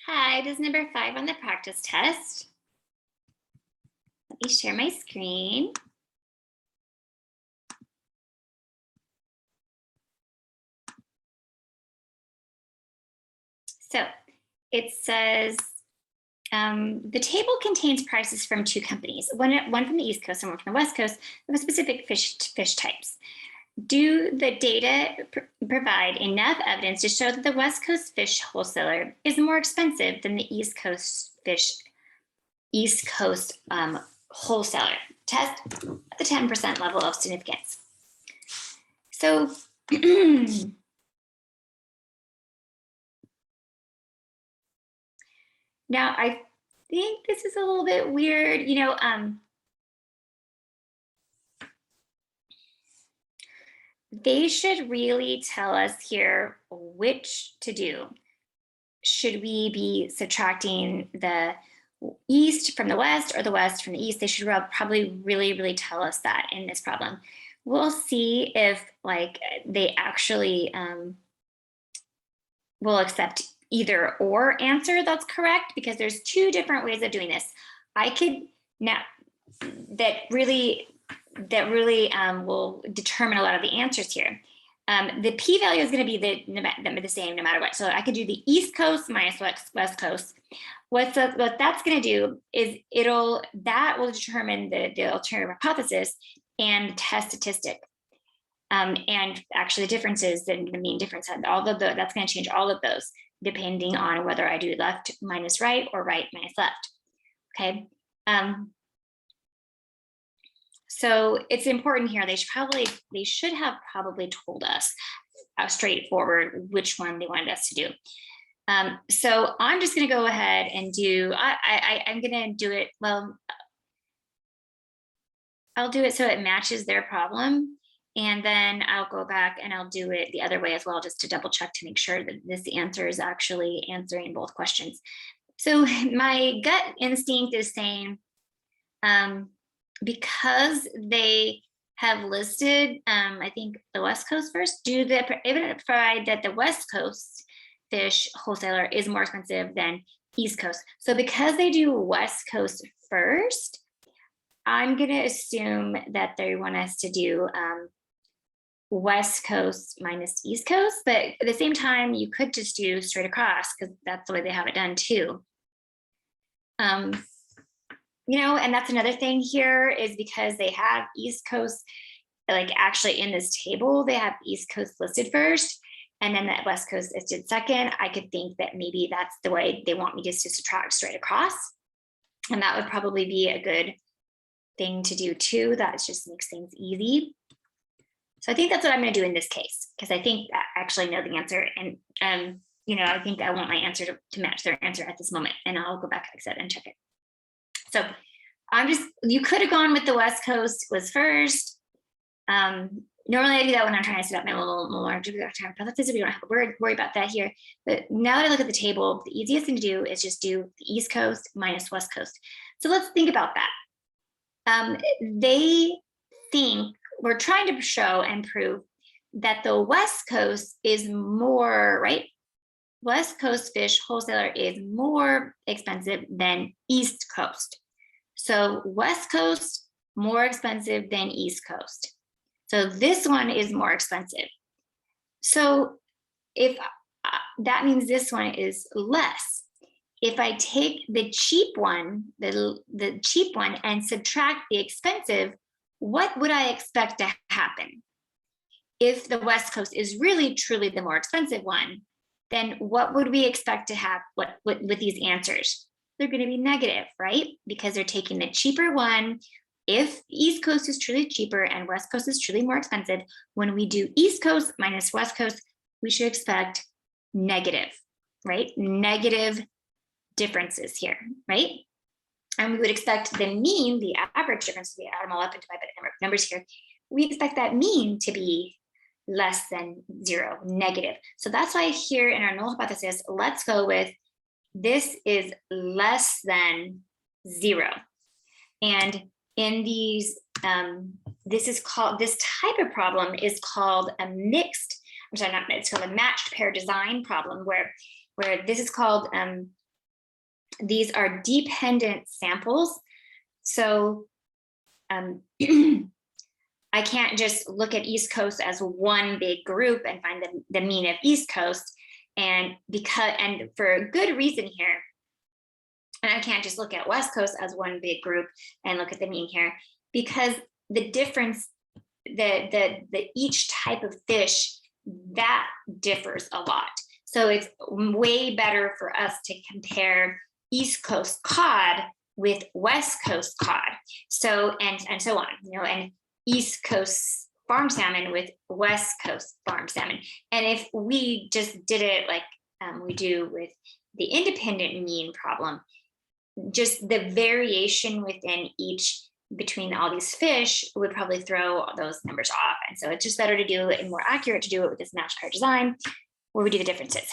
Hi, this is number 5 on the practice test. Let me share my screen. So it says the table contains prices from 2 companies, one from the East Coast and one from the West Coast, of specific fish types. Do the data provide enough evidence to show that the West Coast fish wholesaler is more expensive than the East Coast wholesaler? Test at the 10% level of significance. So now I think this is a little bit weird, they should really tell us here which to do. Should we be subtracting the East from the West or the West from the East? They should probably really tell us that in this problem. We'll see if they actually will accept either or answer that's correct, because there's 2 different ways of doing this. I could now that really will determine a lot of the answers here. The p-value is going to be the same no matter what. So I could do the East Coast minus West Coast. What that's going to do is that will determine the alternative hypothesis and the test statistic. And actually the differences, the mean difference, all of that's going to change all of those depending on whether I do left minus right or right minus left. Okay. So it's important here. They should have probably told us straightforward which one they wanted us to do. So I'm just going to go ahead and do. I'm going to do it. Well, I'll do it so it matches their problem, and then I'll go back and I'll do it the other way as well, just to double check to make sure that this answer is actually answering both questions. So my gut instinct is saying, because they have listed, I think the West Coast first, do they provide that the West Coast fish wholesaler is more expensive than East Coast? So because they do West Coast first, I'm going to assume that they want us to do West Coast minus East Coast, but at the same time, you could just do straight across because that's the way they have it done too. And that's another thing here is because they have East Coast, actually in this table, they have East Coast listed first, and then that West Coast is listed second. I could think that maybe that's the way they want me just to subtract straight across. And that would probably be a good thing to do too. That just makes things easy. So I think that's what I'm going to do in this case, because I think I actually know the answer. And, I think I want my answer to match their answer at this moment. And I'll go back, like I said, and check it. So you could have gone with the West Coast was first. Normally I do that when I'm trying to set up my little hypothesis. We don't have to worry about that here. But now that I look at the table, the easiest thing to do is just do the East Coast minus West Coast. So let's think about that. They think we're trying to show and prove that the West Coast is more, right? West Coast fish wholesaler is more expensive than East Coast. So West Coast more expensive than East Coast. So this one is more expensive. So if that means this one is less. If I take the cheap one, the cheap one, and subtract the expensive, what would I expect to happen? If the West Coast is really truly the more expensive one, then what would we expect to have with these answers? They're going to be negative, right? Because they're taking the cheaper one. If East Coast is truly cheaper and West Coast is truly more expensive, when we do East Coast minus West Coast, we should expect negative, right? Negative differences here, right? And we would expect the mean, the average difference, we add them all up and divide by the number of numbers here, we expect that mean to be less than 0, negative. So that's why here in our null hypothesis, let's go with this is less than 0. And in these, this type of problem is called a mixed, I'm sorry, not mixed, it's called a matched pair design problem, where this is called these are dependent samples. So I can't just look at East Coast as one big group and find the mean of East Coast. And for a good reason here, and I can't just look at West Coast as one big group and look at the mean here, because the difference, the each type of fish, that differs a lot. So it's way better for us to compare East Coast cod with West Coast cod. So, and so on, and East Coast farm salmon with West Coast farm salmon. And if we just did it like we do with the independent mean problem, just the variation within each between all these fish would probably throw those numbers off. And so it's just better to do it and more accurate to do it with this match pair design, where we do the differences.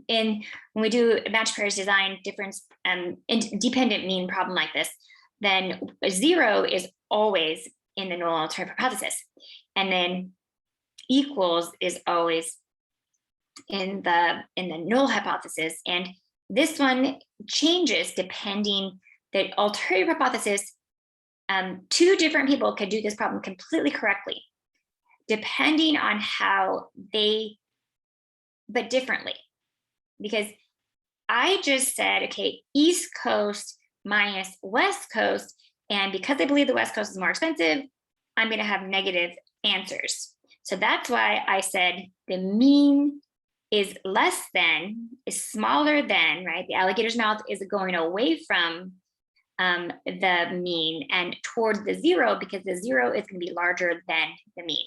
And when we do a match pairs design difference dependent mean problem like this, then 0 is always in the null alternative hypothesis. And then equals is always in the null hypothesis. And this one changes depending the alternative hypothesis. 2 different people could do this problem completely correctly, depending on how but differently. Because I just said, okay, East Coast minus West Coast. And because I believe the West Coast is more expensive, I'm going to have negative answers. So that's why I said the mean is smaller than, right? The alligator's mouth is going away from the mean and towards the 0, because the 0 is going to be larger than the mean.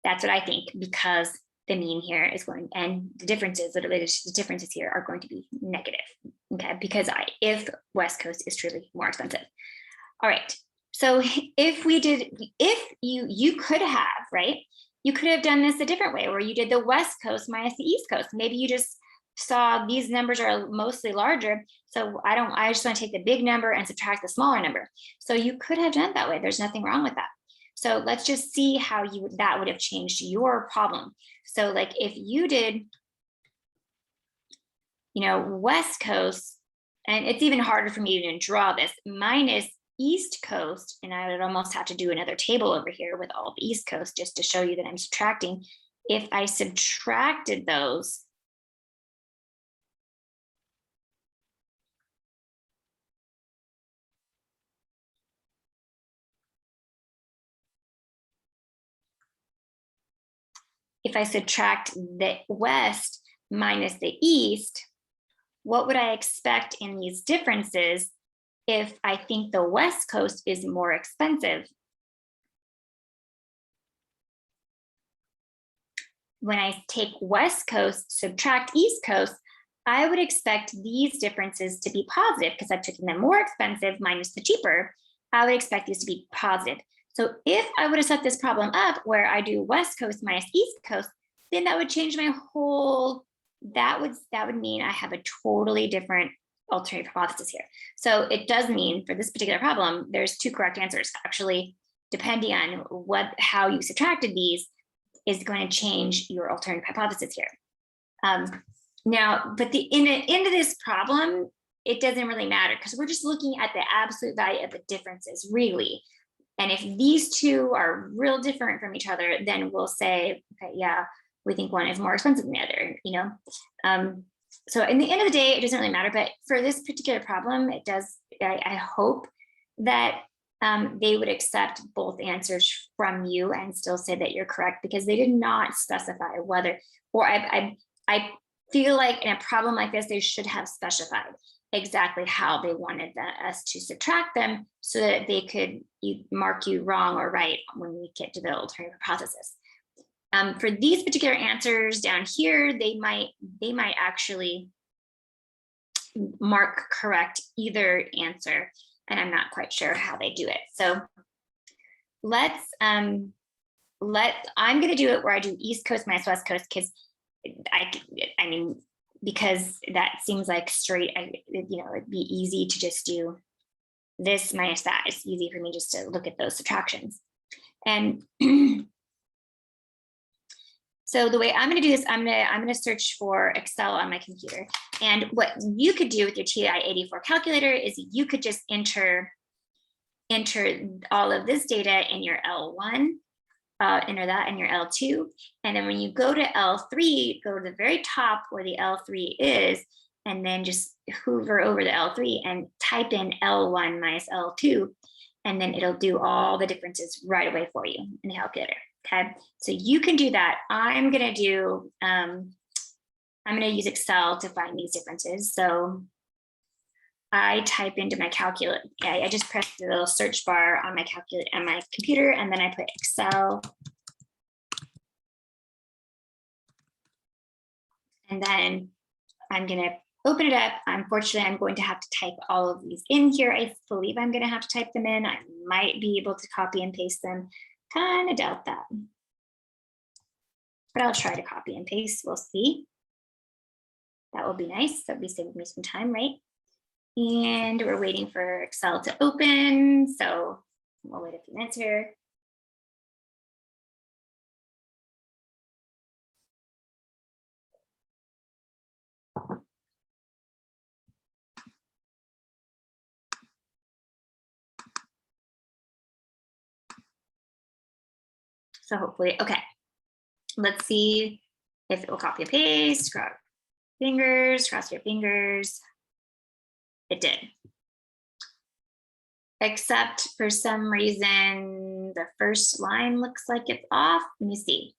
That's what I think, because the mean here is going, and the differences that are related to the differences here are going to be negative, okay? Because if West Coast is truly more expensive. All right, so if you could have, right? You could have done this a different way, where you did the West Coast minus the East Coast. Maybe you just saw these numbers are mostly larger, so I just want to take the big number and subtract the smaller number. So you could have done it that way. There's nothing wrong with that. So let's just see how that would have changed your problem. So like if you did, West Coast, and it's even harder for me to even draw this, minus East Coast, and I would almost have to do another table over here with all the East Coast just to show you that I'm subtracting. If I subtracted those, if I subtract the West minus the East, what would I expect in these differences if I think the West Coast is more expensive? When I take West Coast, subtract East Coast, I would expect these differences to be positive, because I've taken the more expensive minus the cheaper. I would expect these to be positive. So if I would have set this problem up where I do West Coast minus East Coast, then that would change my whole, that would mean I have a totally different alternative hypothesis here. So it does mean for this particular problem, there's 2 correct answers. Actually, depending on how you subtracted these is going to change your alternative hypothesis here. Now, but in the end of this problem, it doesn't really matter, because we're just looking at the absolute value of the differences, really. And if these 2 are real different from each other, then we'll say, okay, yeah, we think one is more expensive than the other, So in the end of the day, it doesn't really matter. But for this particular problem, it does. I hope that they would accept both answers from you and still say that you're correct, because they did not specify whether, or I feel like in a problem like this, they should have specified exactly how they wanted us to subtract them, so that they could mark you wrong or right when we get to the alternative hypothesis. For these particular answers down here, they might actually mark correct either answer, and I'm not quite sure how they do it. So I'm going to do it where I do East Coast minus West Coast, because because that seems like straight, it'd be easy to just do this minus that. It's easy for me just to look at those subtractions. And So the way I'm going to do this, I'm going to search for Excel on my computer. And what you could do with your TI-84 calculator is you could just enter all of this data in your L1, enter that in your L2. And then when you go to L3, go to the very top where the L3 is, and then just hover over the L3 and type in L1 minus L2. And then it'll do all the differences right away for you in the calculator. Okay, so you can do that. I'm going to use Excel to find these differences. So I type into my calculator. I just press the little search bar on my calculator on my computer, and then I put Excel. And then I'm going to open it up. Unfortunately, I'm going to have to type all of these in here. I believe I'm going to have to type them in. I might be able to copy and paste them. Kind of doubt that. But I'll try to copy and paste. We'll see. That will be nice. That will be saving me some time, right? And we're waiting for Excel to open. So we'll wait a few minutes here. So hopefully, okay. Let's see if it will copy and paste. Cross your fingers. It did. Except for some reason, the first line looks like it's off. Let me see.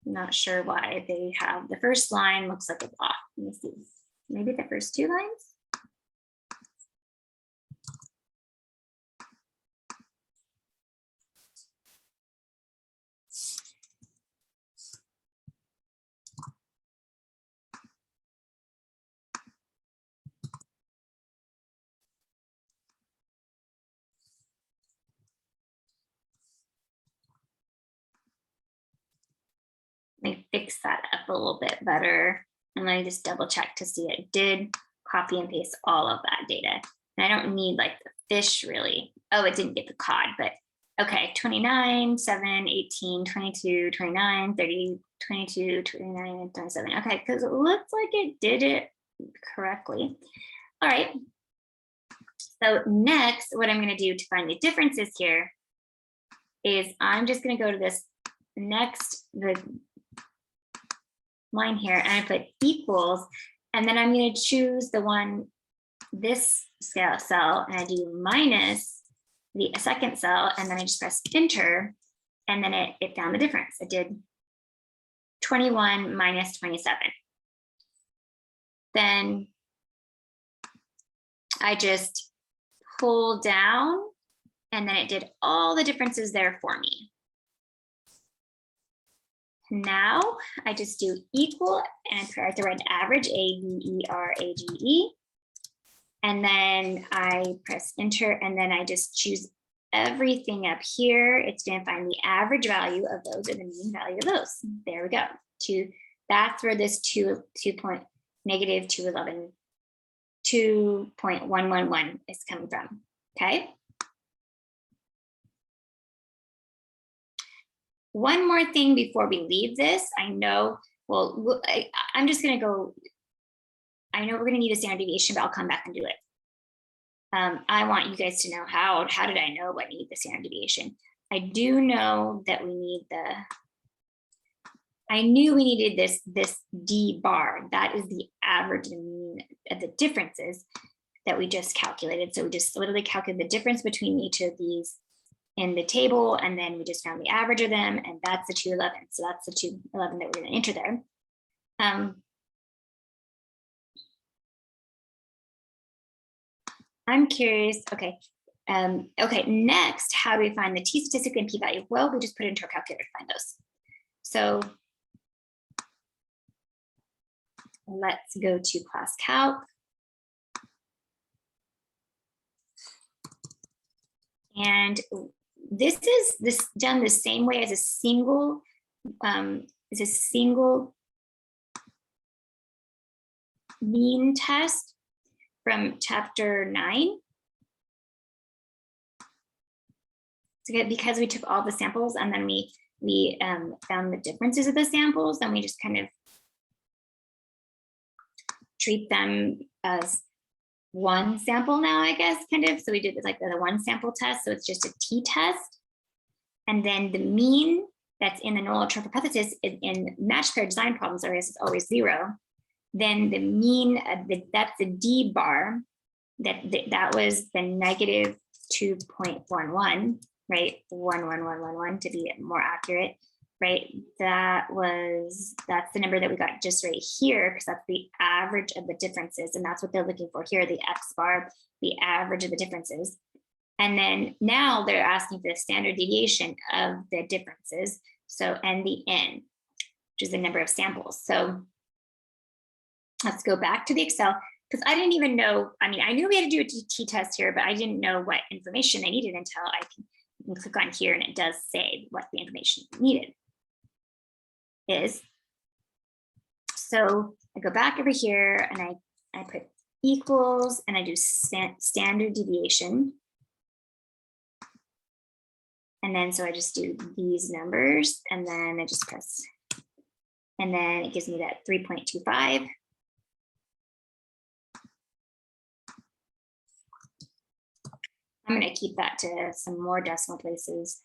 I'm not sure why they have the first line looks like it's off. Let me see. Maybe the first two lines. Let me fix that up a little bit better. And let me just double check to see it did copy and paste all of that data. And I don't need like the fish really. Oh, it didn't get the cod, but okay, 29, 7, 18, 22, 29, 30, 22, 29, 27. Okay, because it looks like it did it correctly. All right. So next, what I'm going to do to find the differences here is I'm just going to go to this the line here, and I put equals, and then I'm going to choose the one, this cell, and I do minus the second cell, and then I just press enter, and then it found the difference. It did 21 minus 27. Then I just pull down, and then it did all the differences there for me. Now I just do equal and I the red average, A-V-E-R-A-G-E. And then I press enter, and then I just choose everything up here. It's going to find the average value of those and the mean value of those. There we go. That's where this negative 2.111 is coming from. Okay. One more thing before we leave this, I'm just going to go. I know we're going to need a standard deviation, but I'll come back and do it. I want you guys to know how did I know what need the standard deviation? I do know that we need I knew we needed this D bar. That is the average and mean of the differences that we just calculated. So we just literally calculated the difference between each of these in the table, and then we just found the average of them, and that's the 211. So that's the 211 that we're going to enter there. I'm curious. Okay. Okay. Next, how do we find the t-statistic and p-value? Well, we just put it into our calculator to find those. So let's go to class calc. And this is done the same way as a single mean test from chapter 9. So because we took all the samples and then we we found the differences of the samples, then we just kind of treat them as one sample now, I guess, kind of. So we did like the one sample test. So it's just a t-test. And then the mean that's in the null trump hypothesis in match pair design problems is always 0. Then the mean, that's the D bar, that was the negative 2.11, right? 11111 to be more accurate, right? That's the number that we got just right here, because that's the average of the differences. And that's what they're looking for here, the X bar, the average of the differences. And then now they're asking for the standard deviation of the differences. So, and the N, which is the number of samples. So let's go back to the Excel, because I didn't even know, I mean, I knew we had to do a t-test here, but I didn't know what information I needed until I can click on here and it does say what the information needed is. So I go back over here and I put equals and I do standard deviation. And then so I just do these numbers and then I just press, and then it gives me that 3.25. I'm going to keep that to some more decimal places.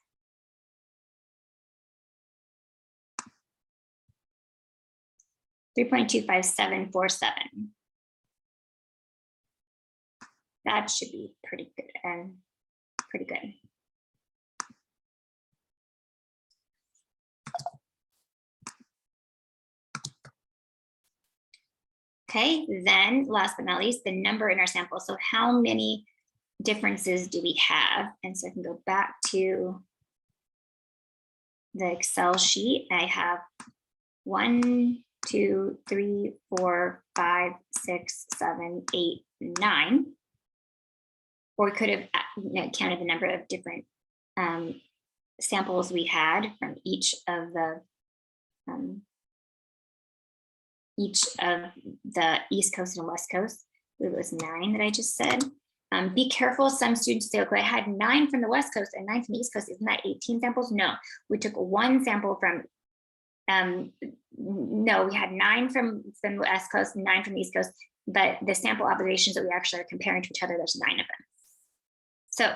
$3.25747. That should be pretty good and pretty good. Okay, then last but not least, the number in our sample. So how many differences do we have? And so I can go back to the Excel sheet. I have 1, 2, 3, 4, 5, 6, 7, 8, 9. Or we could have counted the number of different samples we had from each of the East Coast and West Coast. It was 9 that I just said. Be careful, some students say, okay, I had 9 from the West Coast and 9 from the East Coast. Isn't that 18 samples? No, we took 1 sample from, no, we had 9 from the West Coast and 9 from the East Coast, but the sample observations that we actually are comparing to each other, there's 9 of them. So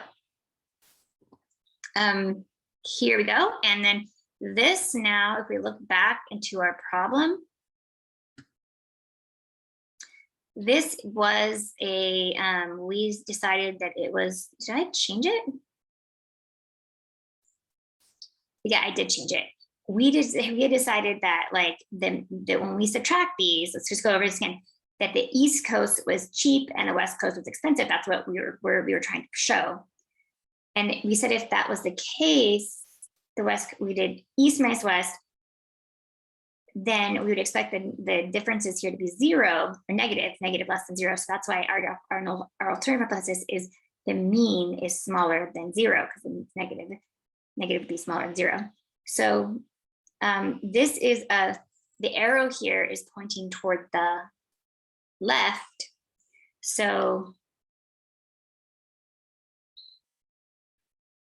here we go. And then this now, if we look back into our problem, this was a, we decided that it was, did I change it? Yeah, I did change it. We had decided that like that when we subtract these, let's just go over this again, that the East Coast was cheap and the West Coast was expensive. That's what we were trying to show. And we said if that was the case, we did East minus West, then we would expect the differences here to be 0 or negative less than 0. So that's why our alternative hypothesis is the mean is smaller than 0, because it's negative would be smaller than 0. So this is the arrow here is pointing toward the left. So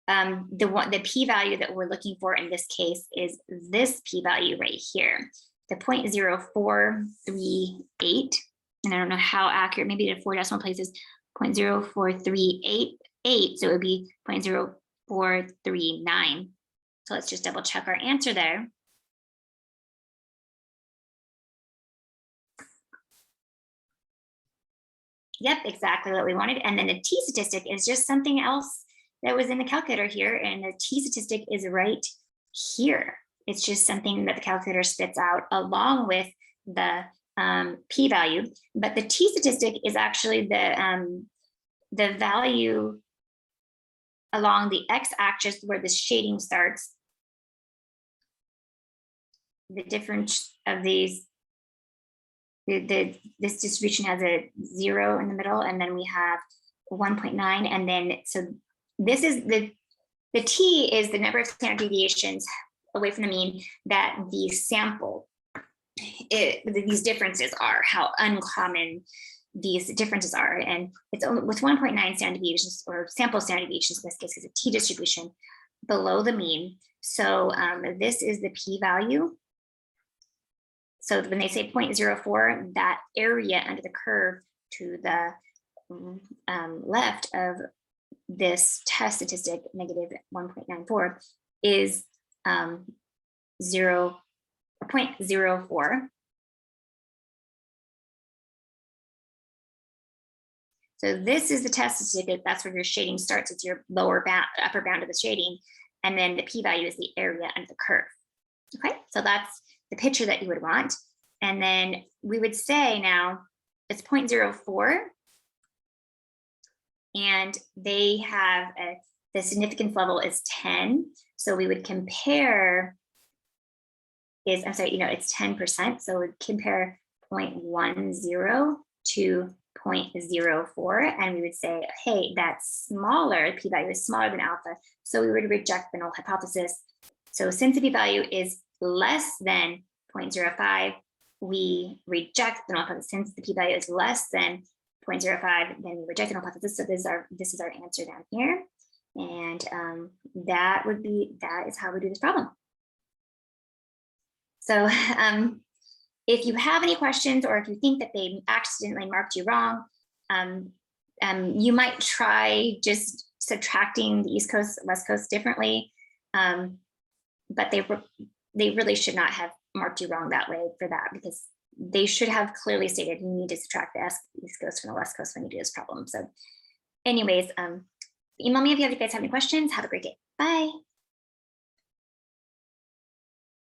the p-value that we're looking for in this case is this p-value right here, the 0.0438. And I don't know how accurate, maybe the 4 decimal places, 0.04388. So it would be 0.0439. So let's just double check our answer there. Yep, exactly what we wanted. And then the t-statistic is just something else that was in the calculator here, and the t-statistic is right here. It's just something that the calculator spits out along with the p-value, but the t-statistic is actually the value along the x-axis where the shading starts. The difference of these, this distribution has a 0 in the middle, and then we have 1.9, and then so this is the t is the number of standard deviations away from the mean that the sample, these differences are, how uncommon these differences are. And it's only with 1.9 standard deviations, or sample standard deviations in this case, is a t distribution. below the mean. So this is the p-value. So when they say 0.04, that area under the curve to the left of this test statistic, negative 1.94, is 0.04. So this is the test statistic. That's where your shading starts. It's your upper bound of the shading. And then the p-value is the area under the curve. Okay, so that's the picture that you would want. And then we would say now it's 0.04. And they have the significance level is 10. So we would compare it's 10%. So we'd compare 0.10 to 0.04. And we would say, hey, that's smaller, p-value is smaller than alpha. So we would reject the null hypothesis. So since the p-value is less than 0.05, we reject the null hypothesis. Since the p-value is less than 0.05, then we reject the null hypothesis. So this is our answer down here. And that is how we do this problem. So if you have any questions, or if you think that they accidentally marked you wrong, you might try just subtracting the East Coast, West Coast differently. But they really should not have marked you wrong that way for that, because they should have clearly stated you need to subtract the East Coast from the West Coast when you do this problem. So anyways, email me if you guys have any questions. Have a great day. Bye.